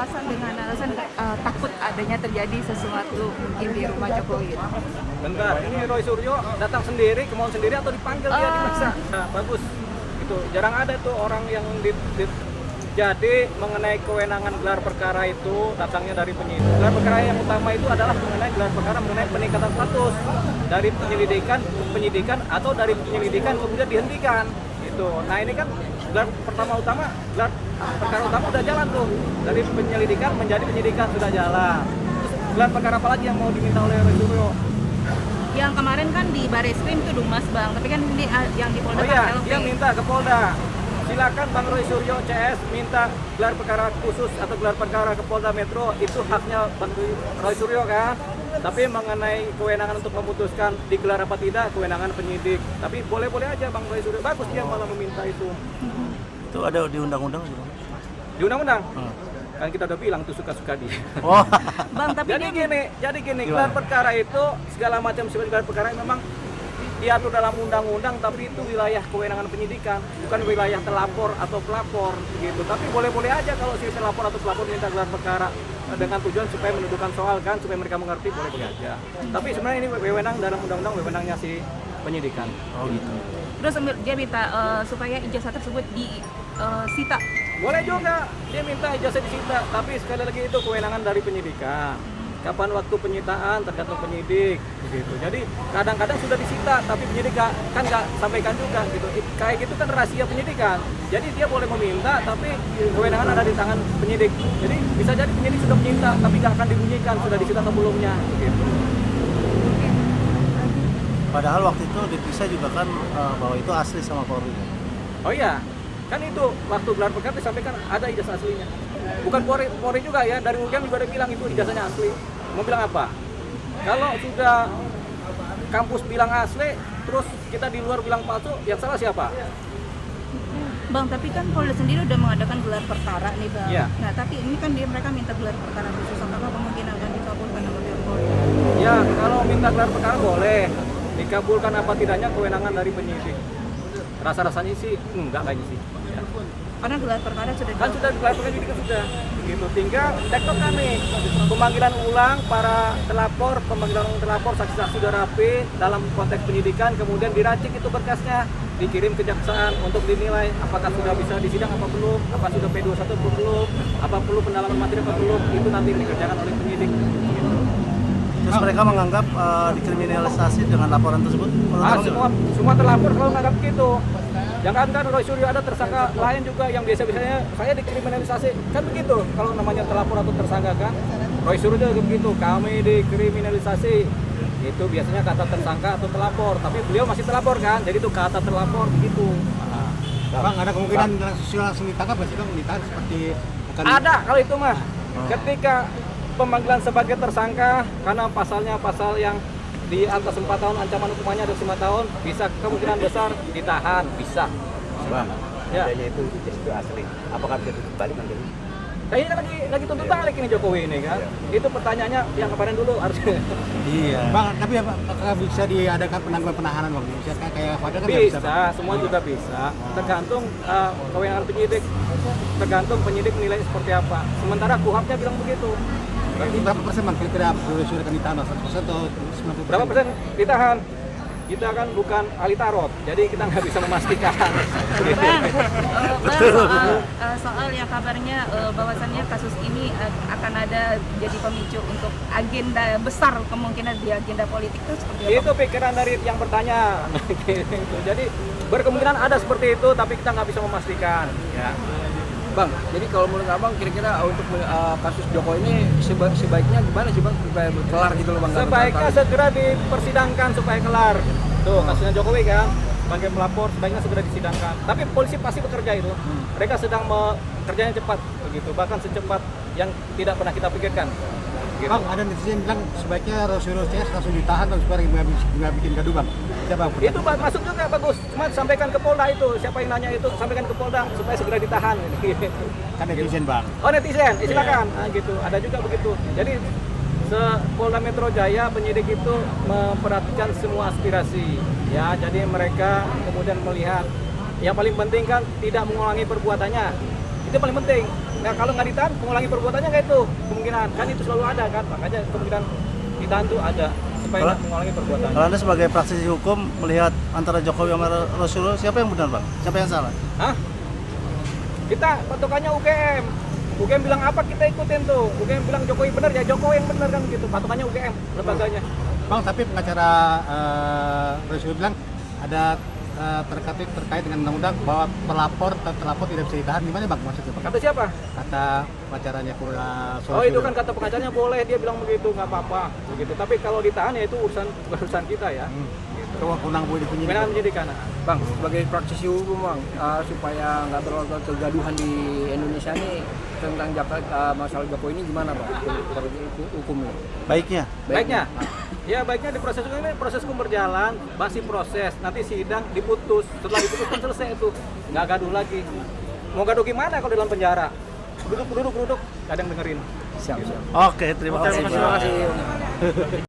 dengan alasan takut adanya terjadi sesuatu mungkin di rumah Jokowi. Bentar, ini Roy Suryo datang sendiri, kemauan sendiri atau dipanggil dia diperiksa? Nah, bagus. Itu jarang ada tuh orang yang jadi mengenai kewenangan gelar perkara itu datangnya dari penyidik. Gelar perkara yang utama itu adalah mengenai gelar perkara mengenai peningkatan status dari penyidikan atau dari penyelidikan kemudian dihentikan. Gitu. Nah ini kan gelar utama gelar perkara utama udah jalan tuh dari penyelidikan menjadi penyidikan sudah jalan. Terus gelar perkara apa lagi yang mau diminta oleh Roy Suryo? Yang kemarin kan di Barreskrim itu Dumas Bang, tapi kan ini yang di Polda. Oh iya, dia minta ke Polda. Silakan Bang Roy Suryo CS minta gelar perkara khusus atau gelar perkara ke Polda Metro, itu haknya Bang Roy Suryo kan. Tapi mengenai kewenangan untuk memutuskan digelar apa tidak, kewenangan penyidik. Tapi boleh-boleh aja Bang Roy Suryo, bagus dia malah meminta itu. Itu ada di undang-undang juga. Di undang-undang? Kan kita udah bilang tuh suka-suka dia. Oh. Bang, tapi jadi gini, gelar perkara itu segala macam sebuah gelar perkara memang diatur dalam undang-undang, tapi itu wilayah kewenangan penyidikan, bukan wilayah terlapor atau pelapor gitu. Tapi boleh-boleh aja kalau si terlapor atau pelapor minta gelar perkara dengan tujuan supaya mendudukan soal kan, supaya mereka mengerti, boleh-boleh aja. Tapi sebenarnya ini wewenang dalam undang-undang, wewenangnya si penyidikan. Oh gitu. Terus dia minta supaya ijazah tersebut disita. Boleh juga, dia minta ijazah disita, tapi sekali lagi itu kewenangan dari penyidikan. Kapan waktu penyitaan tergantung penyidik gitu. Jadi kadang-kadang sudah disita tapi penyidik kan nggak sampaikan juga gitu. Kayak gitu kan rahasia penyidikan. Jadi dia boleh meminta tapi kewenangan ada di tangan penyidik. Jadi bisa jadi penyidik sudah meminta tapi nggak akan dibunyikan sudah disita atau belumnya gitu. Padahal waktu itu diperiksa juga kan bahwa itu asli sama Polri. Oh iya, kan itu waktu gelar perkara disampaikan ada ijazah aslinya. Bukan Polri juga ya, dari UGM juga ada bilang itu ijazahnya asli. Mau bilang apa? Kalau sudah kampus bilang asli, terus kita di luar bilang palsu, yang salah siapa? Bang, tapi kan Polda sendiri udah mengadakan gelar perkara nih Bang. Ya. Nah, tapi ini kan mereka minta gelar perkara khusus, apakah kemungkinan akan dikabulkan oleh Polri? Ya, kalau minta gelar perkara boleh. Dikabulkan apa tidaknya kewenangan dari penyidik. Rasa-rasanya sih enggak kayaknya sih. Ya. Karena gelar perkara sudah Kan sudah gelar perkara kan sudah. Gitu. Tinggal tektokan nih. Pemanggilan ulang para terlapor, saksi-saksi sudah rapi dalam konteks penyidikan, kemudian diracik itu berkasnya, dikirim kejaksaan untuk dinilai apakah sudah bisa disidang apa belum, apa sudah P21 apa belum, apa perlu pendalaman materi apa belum, itu nanti dikerjakan oleh penyidik. Gitu. Terus mereka menganggap dikriminalisasi dengan laporan tersebut? Semua terlapor kalau menganggap gitu. Jangan kan Roy Suryo ada tersangka lain juga yang biasa-biasanya saya dikriminalisasi. Kan begitu kalau namanya terlapor atau tersangka kan. Roy Suryo juga begitu, kami dikriminalisasi. Itu biasanya kata tersangka atau terlapor, tapi beliau masih terlapor kan. Jadi itu kata terlapor begitu. Bang, ada kemungkinan langsung ditangkap nggak sih Bang? Ditahan seperti Ada kalau itu mah. Ketika pemanggilan sebagai tersangka karena pasalnya pasal yang di atas 4 tahun, ancaman hukumannya ada 5 tahun, bisa kemungkinan besar ditahan, bisa. Bang, Ya. adanya itu asli. Apakah bisa tutup balik nanti? Nah, ini kan lagi tuntut balik ini Jokowi ini kan. Itu pertanyaannya yang kemarin dulu harusnya. Iya. Bang, tapi apakah bisa diadakan penangguhan penahanan Bang? Bisa kayak Fadil kan Bisa, semua juga bisa. Tergantung kewenangan penyidik. Tergantung penyidik menilai seperti apa. Sementara KUHP-nya bilang begitu. Berarti berapa persen Bang kira-kira sudah akan ditahan 100% atau 90%? Berapa persen ditahan? Kita kan bukan ahli tarot, jadi kita nggak bisa memastikan. Bang, soal yang kabarnya bahwasannya kasus ini akan ada jadi pemicu untuk agenda besar kemungkinan di agenda politik itu seperti apa? Itu pikiran dari yang bertanya. Gitu. Jadi berkemungkinan ada seperti itu, tapi kita nggak bisa memastikan. Ya. Bang, jadi kalau menurut Abang kira-kira untuk kasus Joko ini sebaiknya gimana sih Bang supaya kelar gitu loh Bang? Sebaiknya segera dipersidangkan supaya kelar. Tuh kasusnya Jokowi kan, sebagai pelapor sebaiknya segera disidangkan. Tapi polisi pasti bekerja itu. Mereka sedang kerjanya cepat begitu, bahkan secepat yang tidak pernah kita pikirkan. Gitu. Bang, ada netizen bilang sebaiknya Roy CS langsung ditahan Bang supaya nggak bikin gaduh Bang. Siapa Bang? Itu masuk juga bagus, cuma sampaikan ke Polda itu, siapa yang nanya itu sampaikan ke Polda supaya segera ditahan. Kan netizen Bang. Oh netizen, silakan. Nah, gitu, ada juga begitu. Jadi Polda Metro Jaya penyidik itu memperhatikan semua aspirasi, ya. Jadi mereka kemudian melihat yang paling penting kan tidak mengulangi perbuatannya, itu paling penting. Nah kalau nggak ditahan, mengulangi perbuatannya nggak itu kemungkinan, kan itu selalu ada kan, makanya kemungkinan ditahan tuh ada supaya nggak mengulangi perbuatan. Kalau Anda sebagai praktisi hukum melihat antara Jokowi sama Rasulullah, siapa yang benar Bang? Siapa yang salah? Hah? Kita patokannya UGM. UGM bilang apa kita ikutin tuh. UGM bilang Jokowi benar ya Jokowi yang benar kan gitu. Patokannya UGM lembaganya. Bang, tapi pengacara Roy bilang ada terkait dengan undang-undang bahwa terlapor tidak bisa ditahan. Gimana Bang maksudnya Bang? Kata siapa? Kata pengacaranya Oh itu kan kata pengacaranya boleh, dia bilang begitu, nggak apa-apa begitu. Tapi kalau ditahan ya itu urusan kita ya. Kewenangan Kewenangan penyidikan. Bang, sebagai praktisi hukum Bang, supaya nggak terlalu kegaduhan di Indonesia ini tentang masalah Jokowi ini gimana Bang? Hukumnya? Baiknya, ya baiknya di proses hukum ini proses hukum berjalan, masih proses, nanti sidang diputus, setelah diputus kan selesai itu, nggak gaduh lagi. Mau gaduh gimana kalau di dalam penjara? Duduk, nggak ada yang dengerin. Siap. Oke, terima kasih. Terima kasih.